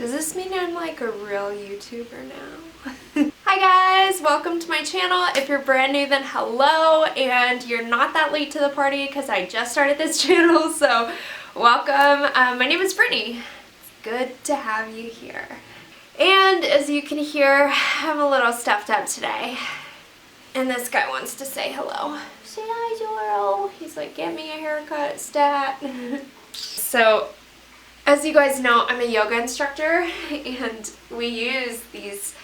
Does this mean I'm like a real YouTuber now? Hi guys, welcome to my channel. If you're brand new, then hello, and you're not that late to the party because I just started this channel, so welcome. My name is Brittany. It's good to have you here. And as you can hear, I'm a little stuffed up today. And this guy wants to say hello. Say hi, Zoro. He's like, get me a haircut, stat. So, as you guys know, I'm a yoga instructor, and we use these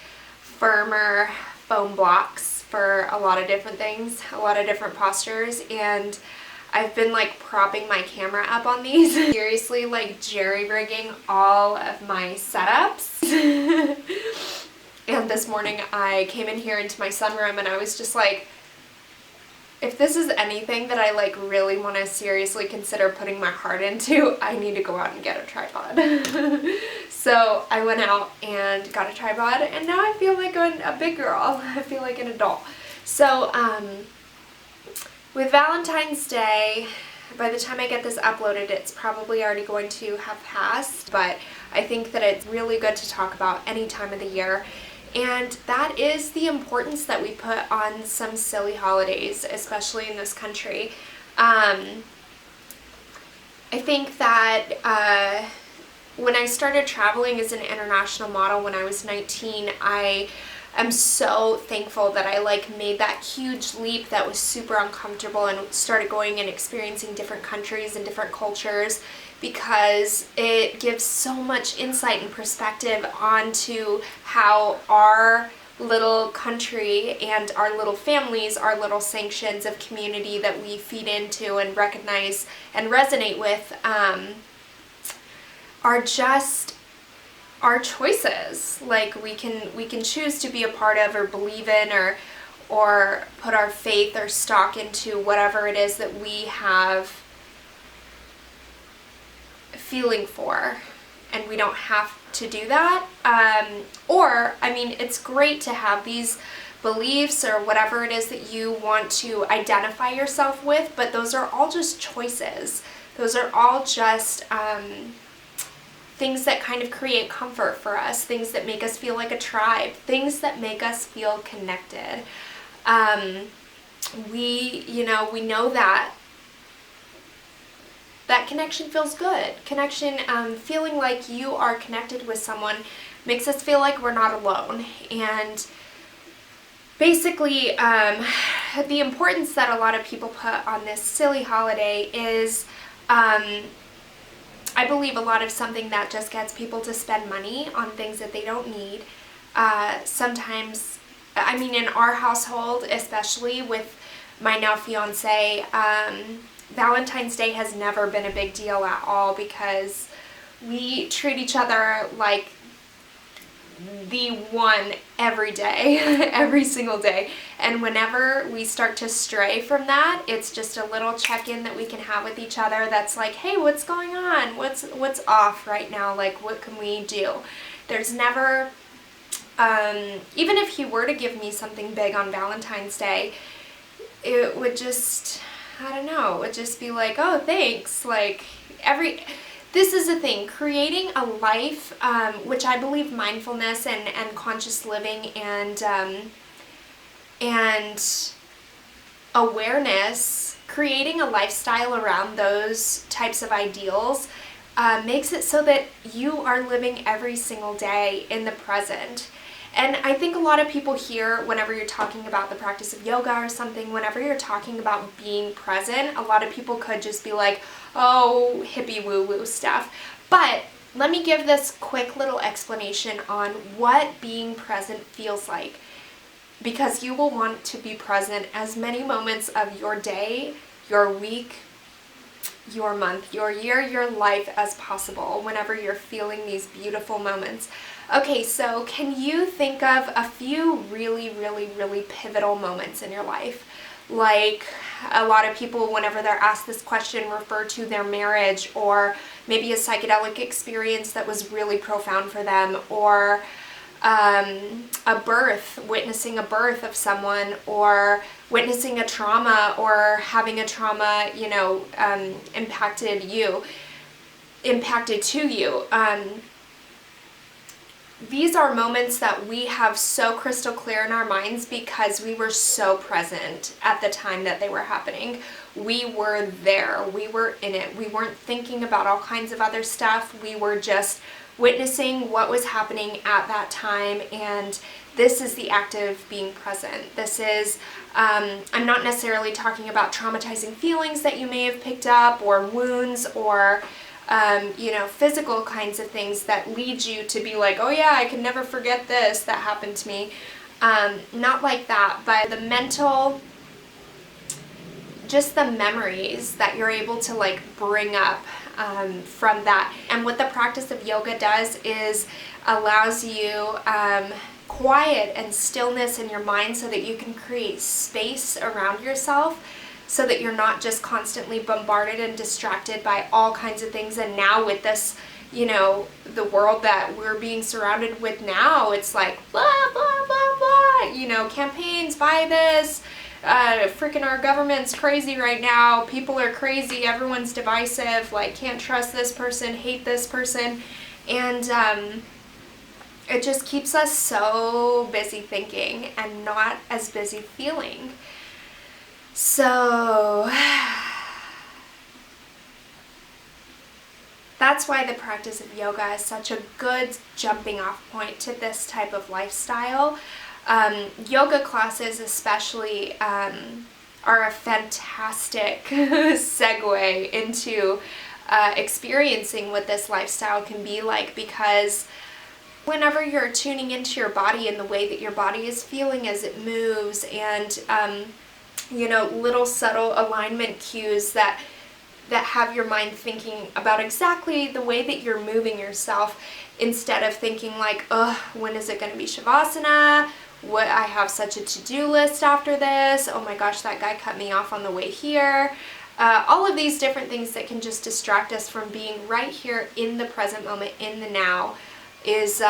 firmer foam blocks for a lot of different things, a lot of different postures, and I've been like propping my camera up on these. Seriously, like jerry-rigging all of my setups. And this morning I came in here into my sunroom and I was just like, if this is anything that I like really want to seriously consider putting my heart into, I need to go out and get a tripod. So I went out and got a tripod, and now I feel like a big girl. I feel like an adult. So with Valentine's Day, by the time I get this uploaded, it's probably already going to have passed, but I think that it's really good to talk about any time of the year. And that is the importance that we put on some silly holidays, especially in this country. I think that when I started traveling as an international model when I was 19, I am so thankful that I like made that huge leap that was super uncomfortable and started going and experiencing different countries and different cultures, because it gives so much insight and perspective onto how our little country and our little families, our little sanctions of community that we feed into and recognize and resonate with, are just our choices. Like we can choose to be a part of or believe in or put our faith or stock into whatever it is that we have feeling for, and we don't have to do that. It's great to have these beliefs or whatever it is that you want to identify yourself with, but those are all just choices. Those are all just things that kind of create comfort for us, things that make us feel like a tribe, things that make us feel connected. We know that connection feels good. Connection, feeling like you are connected with someone makes us feel like we're not alone. And basically, the importance that a lot of people put on this silly holiday is, I believe, a lot of something that just gets people to spend money on things that they don't need. Sometimes, in our household, especially with my now fiance, Valentine's Day has never been a big deal at all, because we treat each other like the one every day, every single day. And whenever we start to stray from that, it's just a little check-in that we can have with each other that's like, hey, what's going on? What's off right now? Like, what can we do? There's never, even if he were to give me something big on Valentine's Day, it would just, I don't know, it would just be like, oh, thanks. Like, this is the thing, creating a life, which I believe mindfulness and conscious living and awareness, creating a lifestyle around those types of ideals makes it so that you are living every single day in the present. And I think a lot of people here, whenever you're talking about the practice of yoga or something, whenever you're talking about being present, a lot of people could just be like, oh, hippie woo-woo stuff. But let me give this quick little explanation on what being present feels like, because you will want to be present as many moments of your day, your week, your month, your year, your life as possible whenever you're feeling these beautiful moments. Okay, so can you think of a few really, really, really pivotal moments in your life? Like, a lot of people, whenever they're asked this question, refer to their marriage, or maybe a psychedelic experience that was really profound for them, or a birth, witnessing a birth of someone, or witnessing a trauma, or having a trauma, impacted to you. these are moments that we have so crystal clear in our minds because we were so present at the time that they were happening. We were there. We were in it. We weren't thinking about all kinds of other stuff. We were just witnessing what was happening at that time, and this is the act of being present. This is, I'm not necessarily talking about traumatizing feelings that you may have picked up, or wounds, or physical kinds of things that lead you to be like, oh yeah, I can never forget this, that happened to me. Not like that, but the mental, just the memories that you're able to like bring up from that. And what the practice of yoga does is allows you quiet and stillness in your mind so that you can create space around yourself, so that you're not just constantly bombarded and distracted by all kinds of things. And now with this, the world that we're being surrounded with now, it's like blah, blah, blah, blah, campaigns, buy this, freaking our government's crazy right now, people are crazy, everyone's divisive, like can't trust this person, hate this person, and it just keeps us so busy thinking and not as busy feeling. So that's why the practice of yoga is such a good jumping off point to this type of lifestyle. Yoga classes especially are a fantastic segue into experiencing what this lifestyle can be like, because whenever you're tuning into your body and the way that your body is feeling as it moves, and little subtle alignment cues that have your mind thinking about exactly the way that you're moving yourself, instead of thinking like, when is it going to be Shavasana? What, I have such a to-do list after this. Oh my gosh, that guy cut me off on the way here. All of these different things that can just distract us from being right here in the present moment, in the now, is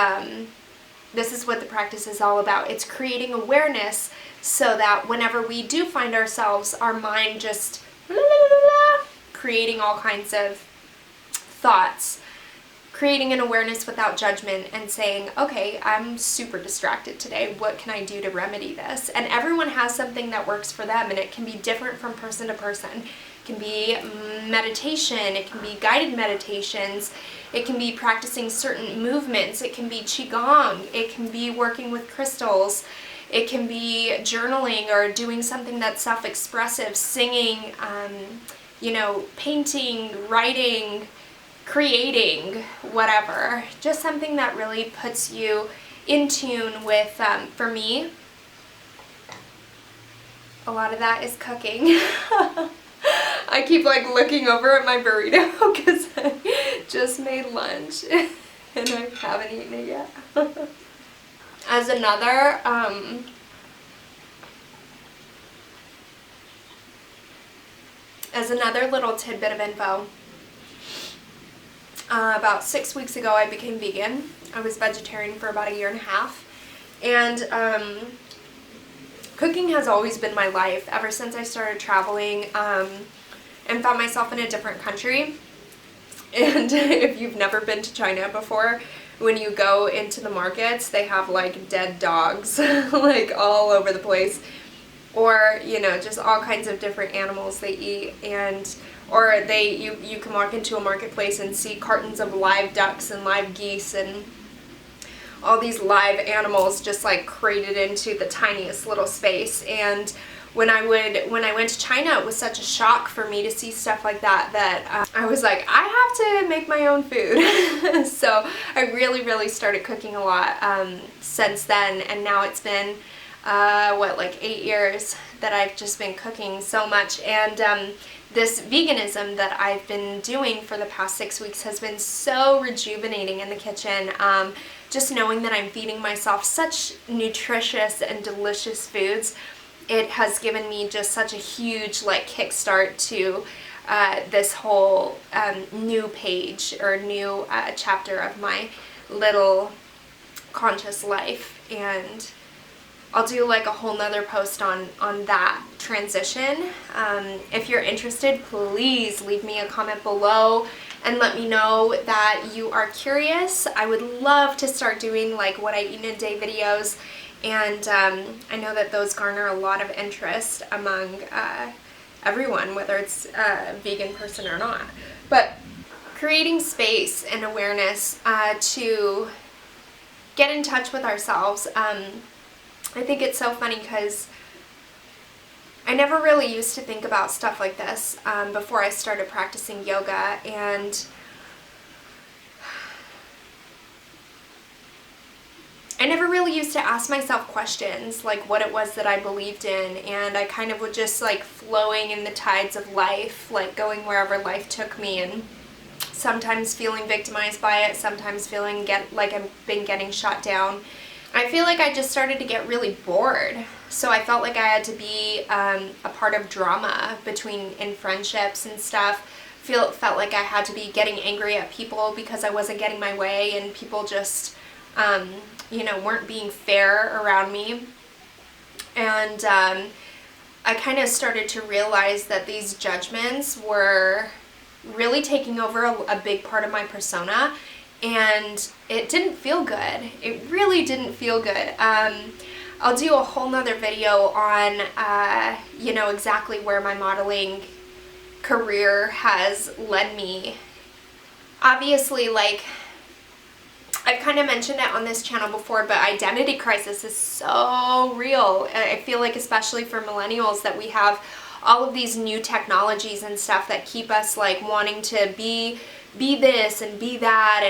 this is what the practice is all about. It's creating awareness so that whenever we do find ourselves, our mind just creating all kinds of thoughts, creating an awareness without judgment and saying, okay, I'm super distracted today. What can I do to remedy this? And everyone has something that works for them, and it can be different from person to person. It can be meditation, it can be guided meditations, it can be practicing certain movements, it can be qigong, it can be working with crystals, it can be journaling or doing something that's self-expressive, singing, painting, writing, creating, whatever. Just something that really puts you in tune with, for me, a lot of that is cooking. I keep like looking over at my burrito because I just made lunch and I haven't eaten it yet. As another little tidbit of info, about 6 weeks ago I became vegan. I was vegetarian for about 1.5 years, and cooking has always been my life ever since I started traveling and found myself in a different country. And if you've never been to China before, when you go into the markets, they have like dead dogs like all over the place, or just all kinds of different animals they eat. And or you can walk into a marketplace and see cartons of live ducks and live geese and all these live animals just like crated into the tiniest little space. And when I went to China, it was such a shock for me to see stuff like that I was like, I have to make my own food. So I really started cooking a lot since then, and now it's been like 8 years that I've just been cooking so much. And this veganism that I've been doing for the past 6 weeks has been so rejuvenating in the kitchen. Just knowing that I'm feeding myself such nutritious and delicious foods, it has given me just such a huge like kickstart to this whole new page or new chapter of my little conscious life. And I'll do like a whole nother post on that transition. If you're interested, please leave me a comment below and let me know that you are curious. I would love to start doing like what I eat in a day videos, and I know that those garner a lot of interest among everyone, whether it's a vegan person or not. But creating space and awareness to get in touch with ourselves. I think it's so funny because I never really used to think about stuff like this before I started practicing yoga, and I never really used to ask myself questions like what it was that I believed in, and I kind of would just like flowing in the tides of life, like going wherever life took me, and sometimes feeling victimized by it, sometimes feeling like I've been getting shot down. I feel like I just started to get really bored, so I felt like I had to be a part of drama in friendships and stuff. Felt like I had to be getting angry at people because I wasn't getting my way, and people just weren't being fair around me. And I kind of started to realize that these judgments were really taking over a big part of my persona, and it didn't feel good. It really didn't feel good. I'll do a whole nother video on exactly where my modeling career has led me. Obviously, like, I've kind of mentioned it on this channel before, but identity crisis is so real. I feel like especially for millennials that we have all of these new technologies and stuff that keep us like wanting to be this and be that,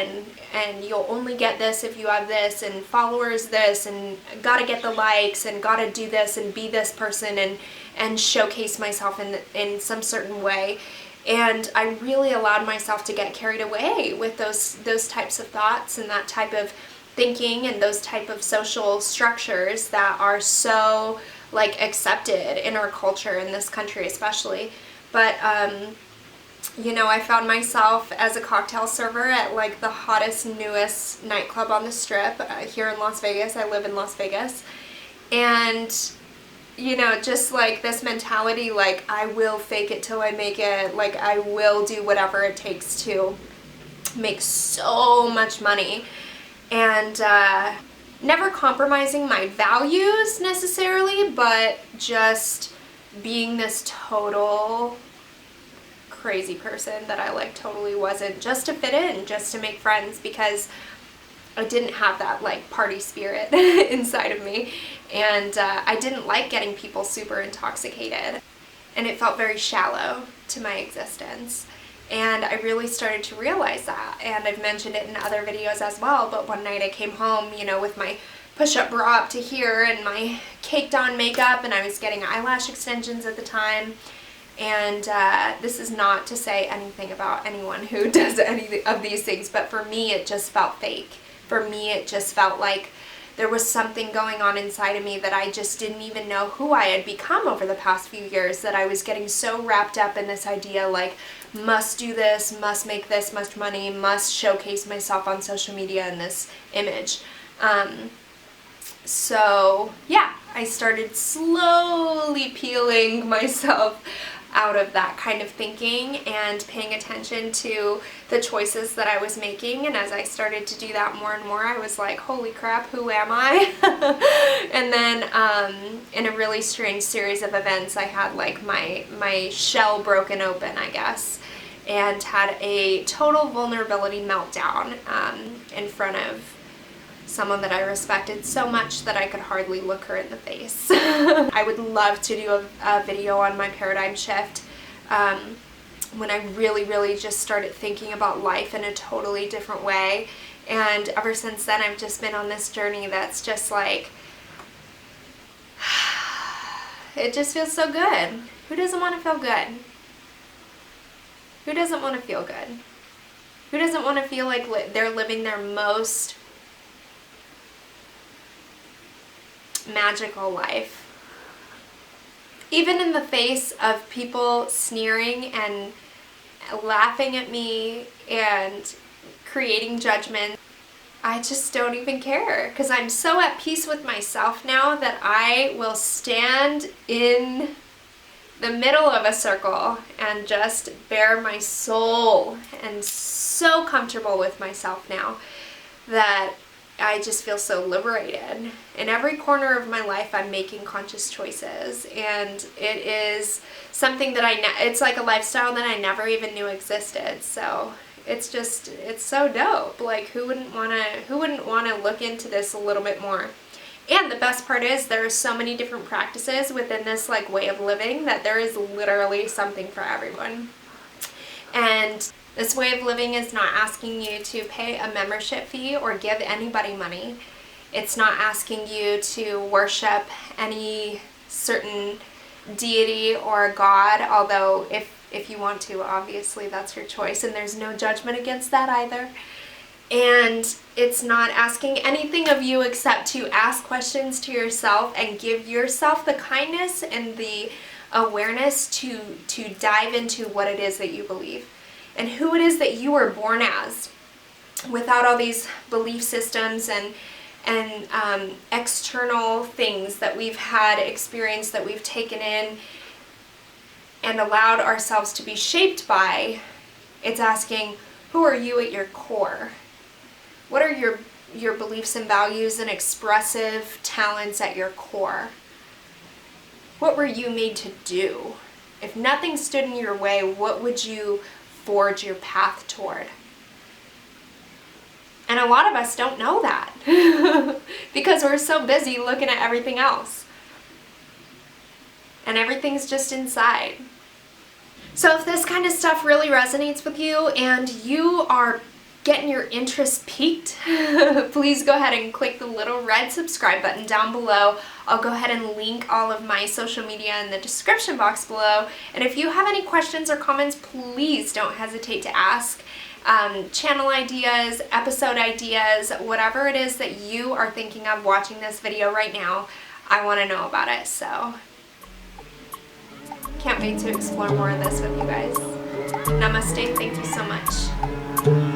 and you'll only get this if you have this, and followers this, and gotta get the likes, and gotta do this and be this person, and showcase myself in some certain way. And I really allowed myself to get carried away with those types of thoughts and that type of thinking and those type of social structures that are so like accepted in our culture, in this country especially. But I found myself as a cocktail server at like the hottest, newest nightclub on the Strip here in Las Vegas. I live in Las Vegas. And just like this mentality, like I will fake it till I make it, like I will do whatever it takes to make so much money, and never compromising my values necessarily, but just being this total crazy person that I like totally wasn't, just to fit in, just to make friends, because I didn't have that like party spirit inside of me, and I didn't like getting people super intoxicated, and it felt very shallow to my existence. And I really started to realize that, and I've mentioned it in other videos as well, but one night I came home, with my push-up bra up to here and my caked on makeup, and I was getting eyelash extensions at the time. And this is not to say anything about anyone who does any of these things, but for me it just felt fake. For me it just felt like there was something going on inside of me that I just didn't even know who I had become over the past few years, that I was getting so wrapped up in this idea like, must do this, must make this much money, must showcase myself on social media in this image. So yeah, I started slowly peeling myself out of that kind of thinking and paying attention to the choices that I was making. And as I started to do that more and more, I was like, holy crap, who am I? And then in a really strange series of events, I had like my shell broken open, I guess, and had a total vulnerability meltdown in front of someone that I respected so much that I could hardly look her in the face. I would love to do a video on my paradigm shift when I really just started thinking about life in a totally different way. And ever since then, I've just been on this journey that's just like, it just feels so good. Who doesn't want to feel good? Who doesn't want to feel good? Who doesn't want to feel like they're living their most magical life? Even in the face of people sneering and laughing at me and creating judgment, I just don't even care, because I'm so at peace with myself now that I will stand in the middle of a circle and just bare my soul, and so comfortable with myself now that I just feel so liberated. In every corner of my life, I'm making conscious choices, and it is something that it's like a lifestyle that I never even knew existed. So it's so dope. Like, who wouldn't want to look into this a little bit more? And the best part is there are so many different practices within this like way of living that there is literally something for everyone. And this way of living is not asking you to pay a membership fee or give anybody money. It's not asking you to worship any certain deity or god, although if you want to, obviously that's your choice, and there's no judgment against that either. And it's not asking anything of you except to ask questions to yourself and give yourself the kindness and the awareness to dive into what it is that you believe and who it is that you were born as, without all these belief systems and external things that we've had experienced, that we've taken in and allowed ourselves to be shaped by. It's asking, who are you at your core? What are your beliefs and values and expressive talents at your core? What were you made to do? If nothing stood in your way, what would you forge your path toward? And a lot of us don't know that because we're so busy looking at everything else. And everything's just inside. So if this kind of stuff really resonates with you and you are getting your interest piqued, please go ahead and click the little red subscribe button down below. I'll go ahead and link all of my social media in the description box below. And if you have any questions or comments, please don't hesitate to ask. Channel ideas, episode ideas, whatever it is that you are thinking of watching this video right now, I want to know about it. So can't wait to explore more of this with you guys. Namaste. Thank you so much.